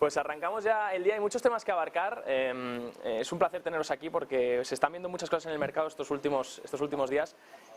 Pues arrancamos ya el día, hay muchos temas que abarcar. Es un placer teneros aquí porque se están viendo muchas cosas en el mercado estos últimos días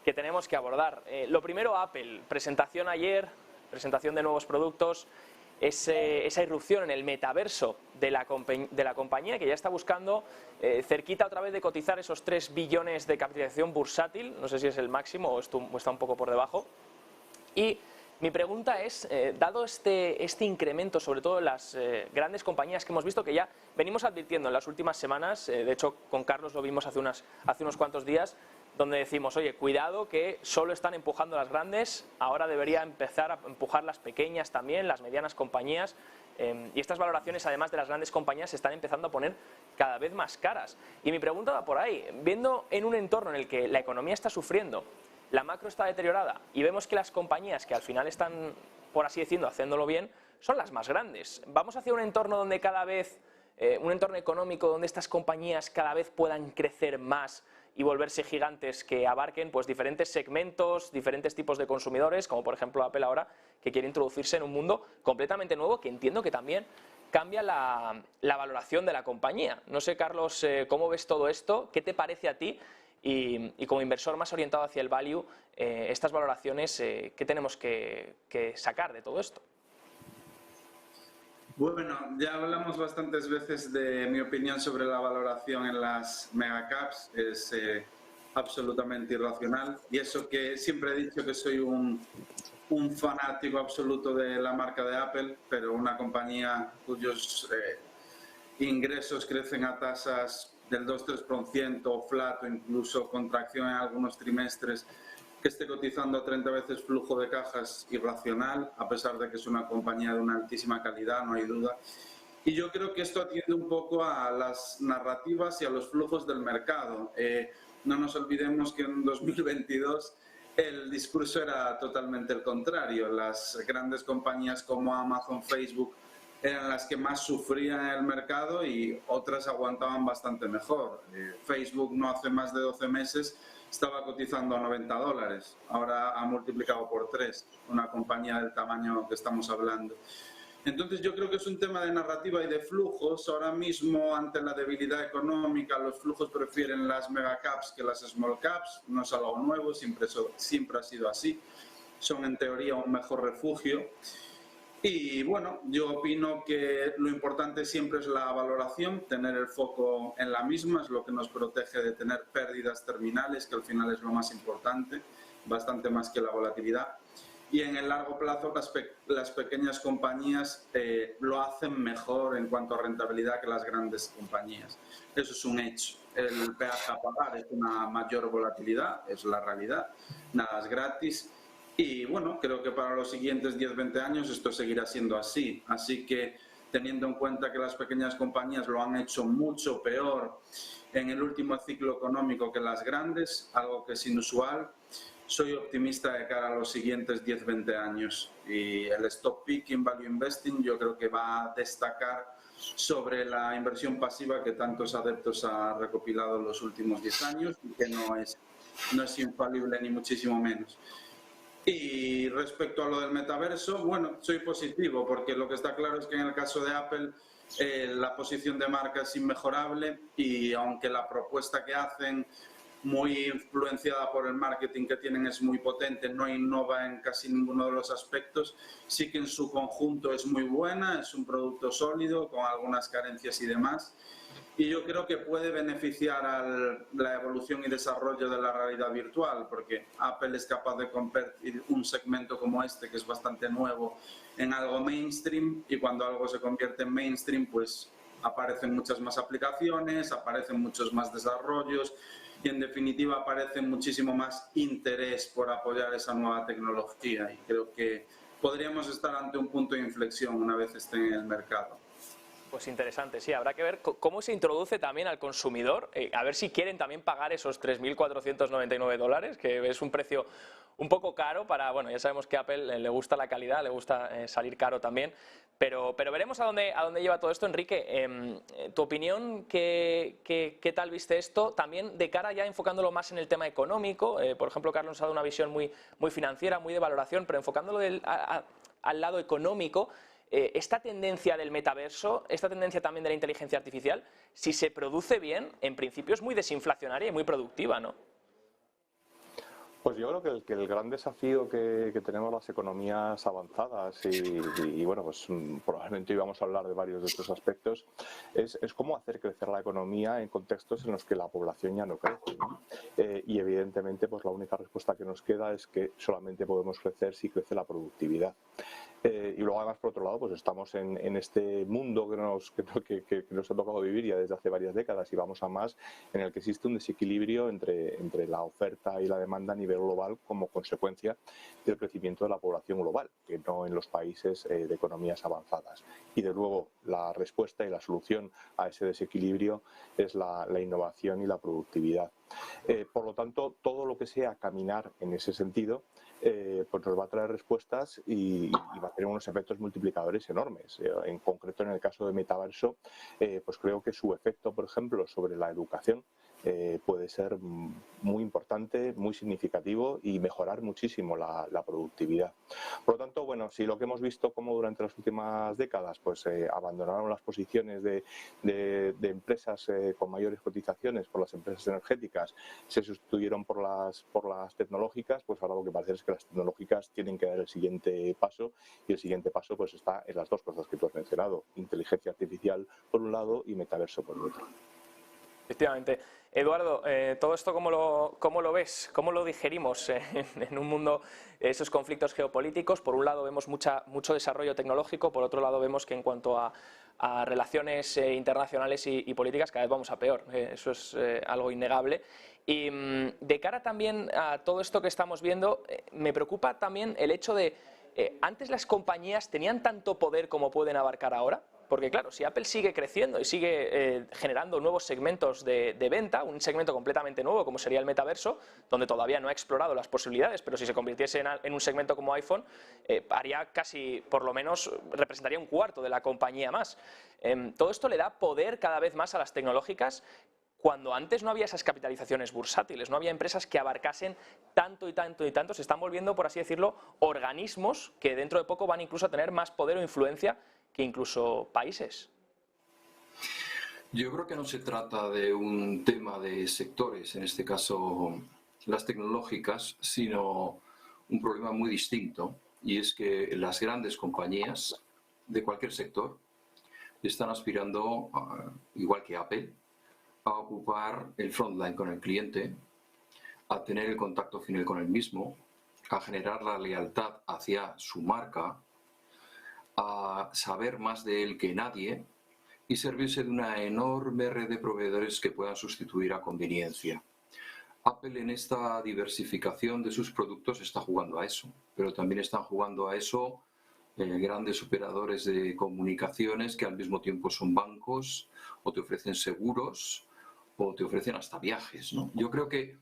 que tenemos que abordar. Lo primero, Apple, presentación ayer, presentación de nuevos productos, esa irrupción en el metaverso de la compañía que ya está buscando cerquita otra vez de cotizar esos 3 billones de capitalización bursátil, no sé si es el máximo o está un poco por debajo. Y mi pregunta es, dado este incremento, sobre todo en las grandes compañías que hemos visto, que ya venimos advirtiendo en las últimas semanas, de hecho con Carlos lo vimos hace unos cuantos días, donde decimos, oye, cuidado que solo están empujando las grandes, ahora debería empezar a empujar las pequeñas también, las medianas compañías, y estas valoraciones, además de las grandes compañías, se están empezando a poner cada vez más caras. Y mi pregunta va por ahí, viendo en un entorno en el que la economía está sufriendo, la macro está deteriorada y vemos que las compañías que al final están, por así decirlo, haciéndolo bien, son las más grandes. Vamos hacia un entorno donde cada vez, un entorno económico donde estas compañías cada vez puedan crecer más y volverse gigantes que abarquen pues diferentes segmentos, diferentes tipos de consumidores, como por ejemplo Apple ahora, que quiere introducirse en un mundo completamente nuevo que entiendo que también cambia la valoración de la compañía. No sé, Carlos, ¿cómo ves todo esto? ¿Qué te parece a ti? Y como inversor más orientado hacia el value, estas valoraciones, ¿qué tenemos que sacar de todo esto? Bueno, ya hablamos bastantes veces de mi opinión sobre la valoración en las megacaps, es absolutamente irracional, y eso que siempre he dicho que soy un fanático absoluto de la marca de Apple, pero una compañía cuyos ingresos crecen a tasas del 2-3%, flat o incluso contracción en algunos trimestres, que esté cotizando a 30 veces flujo de cajas irracional, a pesar de que es una compañía de una altísima calidad, no hay duda. Y yo creo que esto atiende un poco a las narrativas y a los flujos del mercado. No nos olvidemos que en 2022 el discurso era totalmente el contrario. Las grandes compañías como Amazon, Facebook, eran las que más sufrían en el mercado y otras aguantaban bastante mejor. Facebook no hace más de 12 meses estaba cotizando a $90, ahora ha multiplicado por 3, una compañía del tamaño que estamos hablando. Entonces yo creo que es un tema de narrativa y de flujos. Ahora mismo, ante la debilidad económica, los flujos prefieren las megacaps que las small caps, no es algo nuevo, siempre ha sido así, son en teoría un mejor refugio. Y bueno, yo opino que lo importante siempre es la valoración, tener el foco en la misma, es lo que nos protege de tener pérdidas terminales, que al final es lo más importante, bastante más que la volatilidad. Y en el largo plazo las pequeñas compañías lo hacen mejor en cuanto a rentabilidad que las grandes compañías. Eso es un hecho. El peaje a pagar es una mayor volatilidad, es la realidad, nada es gratis. Y bueno, creo que para los siguientes 10-20 años esto seguirá siendo así. Así que, teniendo en cuenta que las pequeñas compañías lo han hecho mucho peor en el último ciclo económico que las grandes, algo que es inusual, soy optimista de cara a los siguientes 10-20 años. Y el stock picking, value investing, yo creo que va a destacar sobre la inversión pasiva que tantos adeptos ha recopilado en los últimos 10 años y que no es infalible ni muchísimo menos. Y respecto a lo del metaverso, bueno, soy positivo porque lo que está claro es que en el caso de Apple la posición de marca es inmejorable y aunque la propuesta que hacen, muy influenciada por el marketing que tienen, es muy potente, no innova en casi ninguno de los aspectos, sí que en su conjunto es muy buena, es un producto sólido con algunas carencias y demás. Y yo creo que puede beneficiar a la evolución y desarrollo de la realidad virtual, porque Apple es capaz de convertir un segmento como este, que es bastante nuevo, en algo mainstream, y cuando algo se convierte en mainstream, pues aparecen muchas más aplicaciones, aparecen muchos más desarrollos y en definitiva aparece muchísimo más interés por apoyar esa nueva tecnología, y creo que podríamos estar ante un punto de inflexión una vez esté en el mercado. Pues interesante, sí, habrá que ver cómo se introduce también al consumidor, a ver si quieren también pagar esos $3.499, que es un precio un poco caro para, bueno, ya sabemos que a Apple le gusta la calidad, le gusta salir caro también, pero veremos a dónde lleva todo esto. Enrique, tu opinión, ¿qué tal viste esto? También de cara ya enfocándolo más en el tema económico, por ejemplo, Carlos nos ha dado una visión muy financiera, muy de valoración, pero enfocándolo al lado económico. esta tendencia del metaverso, esta tendencia también de la inteligencia artificial, si se produce bien, en principio es muy desinflacionaria y muy productiva, ¿no? Pues yo creo que el gran desafío que tenemos las economías avanzadas y bueno, pues probablemente íbamos a hablar de varios de estos aspectos, es cómo hacer crecer la economía en contextos en los que la población ya no crece, ¿no? Y evidentemente pues la única respuesta que nos queda es que solamente podemos crecer si crece la productividad. Y luego además por otro lado pues estamos en este mundo que nos ha tocado vivir ya desde hace varias décadas y vamos a más, en el que existe un desequilibrio entre la oferta y la demanda a nivel global como consecuencia del crecimiento de la población global, que no en los países de economías avanzadas. Y de luego la respuesta y la solución a ese desequilibrio es la innovación y la productividad. Por lo tanto, todo lo que sea caminar en ese sentido pues nos va a traer respuestas y va a tener unos efectos multiplicadores enormes. En concreto, en el caso de metaverso, pues creo que su efecto, por ejemplo, sobre la educación puede ser muy importante, muy significativo y mejorar muchísimo la productividad. Por lo tanto, bueno, si lo que hemos visto como durante las últimas décadas, pues abandonaron las posiciones de empresas con mayores cotizaciones por las empresas energéticas, se sustituyeron por las tecnológicas, pues ahora lo que parece es que las tecnológicas tienen que dar el siguiente paso y el siguiente paso pues está en las dos cosas que tú has mencionado, inteligencia artificial por un lado y metaverso por el otro. Efectivamente. Eduardo, todo esto ¿cómo lo ves? ¿Cómo lo digerimos en un mundo de esos conflictos geopolíticos? Por un lado vemos mucho desarrollo tecnológico, por otro lado vemos que en cuanto a relaciones internacionales y políticas cada vez vamos a peor. Eso es algo innegable. Y de cara también a todo esto que estamos viendo, me preocupa también el hecho de antes las compañías tenían tanto poder como pueden abarcar ahora. Porque claro, si Apple sigue creciendo y sigue generando nuevos segmentos de venta, un segmento completamente nuevo como sería el metaverso, donde todavía no ha explorado las posibilidades, pero si se convirtiese en un segmento como iPhone, haría casi, por lo menos, representaría un cuarto de la compañía más. Todo esto le da poder cada vez más a las tecnológicas, cuando antes no había esas capitalizaciones bursátiles, no había empresas que abarcasen tanto y tanto y tanto, se están volviendo, por así decirlo, organismos que dentro de poco van incluso a tener más poder o influencia que incluso países. Yo creo que no se trata de un tema de sectores, en este caso las tecnológicas, sino un problema muy distinto, y es que las grandes compañías de cualquier sector están aspirando, igual que Apple, a ocupar el frontline con el cliente, a tener el contacto final con el mismo, a generar la lealtad hacia su marca, a saber más de él que nadie y servirse de una enorme red de proveedores que puedan sustituir a conveniencia. Apple en esta diversificación de sus productos está jugando a eso, pero también están jugando a eso grandes operadores de comunicaciones que al mismo tiempo son bancos o te ofrecen seguros o te ofrecen hasta viajes, ¿no? Yo creo que,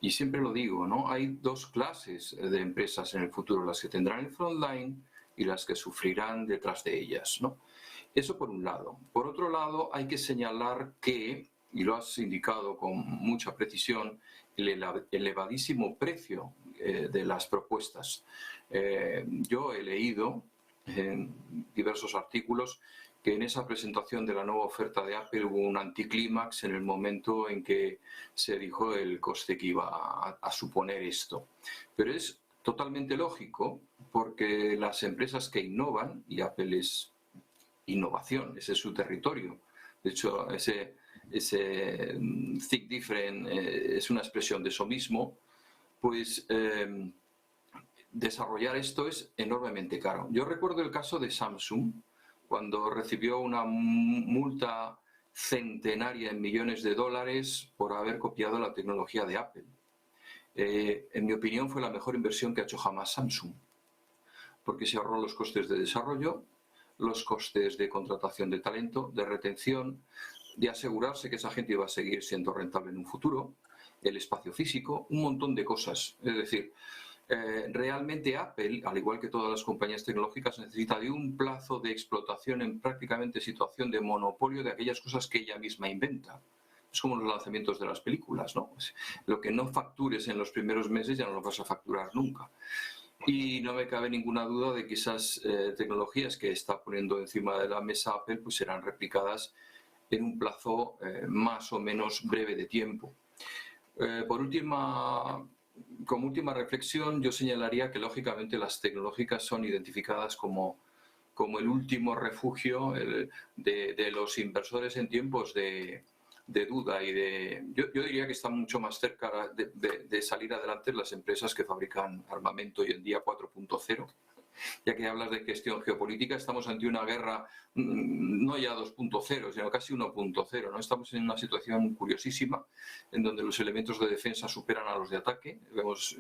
y siempre lo digo, ¿no? Hay dos clases de empresas en el futuro, las que tendrán el frontline y las que sufrirán detrás de ellas, ¿no? Eso por un lado. Por otro lado, hay que señalar que, y lo has indicado con mucha precisión, el elevadísimo precio de las propuestas. Yo he leído en diversos artículos que en esa presentación de la nueva oferta de Apple hubo un anticlímax en el momento en que se dijo el coste que iba a suponer esto. Pero es totalmente lógico, porque las empresas que innovan, y Apple es innovación, ese es su territorio. De hecho, ese think different es una expresión de eso mismo, pues desarrollar esto es enormemente caro. Yo recuerdo el caso de Samsung, cuando recibió una multa centenaria en millones de dólares por haber copiado la tecnología de Apple. En mi opinión fue la mejor inversión que ha hecho jamás Samsung, porque se ahorró los costes de desarrollo, los costes de contratación de talento, de retención, de asegurarse que esa gente iba a seguir siendo rentable en un futuro, el espacio físico, un montón de cosas. Es decir, realmente Apple, al igual que todas las compañías tecnológicas, necesita de un plazo de explotación en prácticamente situación de monopolio de aquellas cosas que ella misma inventa. Es como los lanzamientos de las películas, ¿no? Lo que no factures en los primeros meses ya no lo vas a facturar nunca. Y no me cabe ninguna duda de que esas tecnologías que está poniendo encima de la mesa Apple pues serán replicadas en un plazo más o menos breve de tiempo. Como última reflexión, yo señalaría que lógicamente las tecnológicas son identificadas como el último refugio de los inversores en tiempos de duda y yo diría que están mucho más cerca de salir adelante las empresas que fabrican armamento hoy en día 4.0. Ya que hablas de gestión geopolítica, estamos ante una guerra no ya 2.0, sino casi 1.0, ¿no? Estamos en una situación curiosísima en donde los elementos de defensa superan a los de ataque. Vemos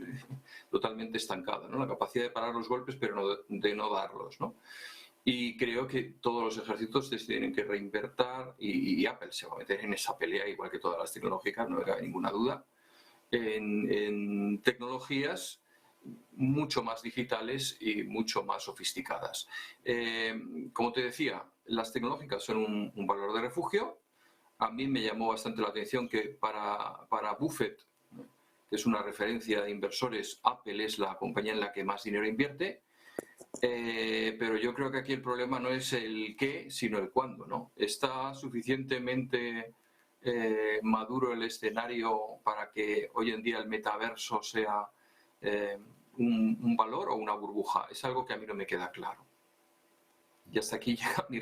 totalmente estancada, ¿no? La capacidad de parar los golpes, pero de no darlos, ¿no? Y creo que todos los ejércitos se tienen que reinvertir y Apple se va a meter en esa pelea, igual que todas las tecnológicas, no me cabe ninguna duda, en tecnologías mucho más digitales y mucho más sofisticadas. Como te decía, las tecnológicas son un valor de refugio. A mí me llamó bastante la atención que para Buffett, que es una referencia de inversores, Apple es la compañía en la que más dinero invierte. Pero yo creo que aquí el problema no es el qué, sino el cuándo, ¿no? Está suficientemente maduro el escenario para que hoy en día el metaverso sea un valor o una burbuja. Es algo que a mí no me queda claro. Y hasta aquí llega mi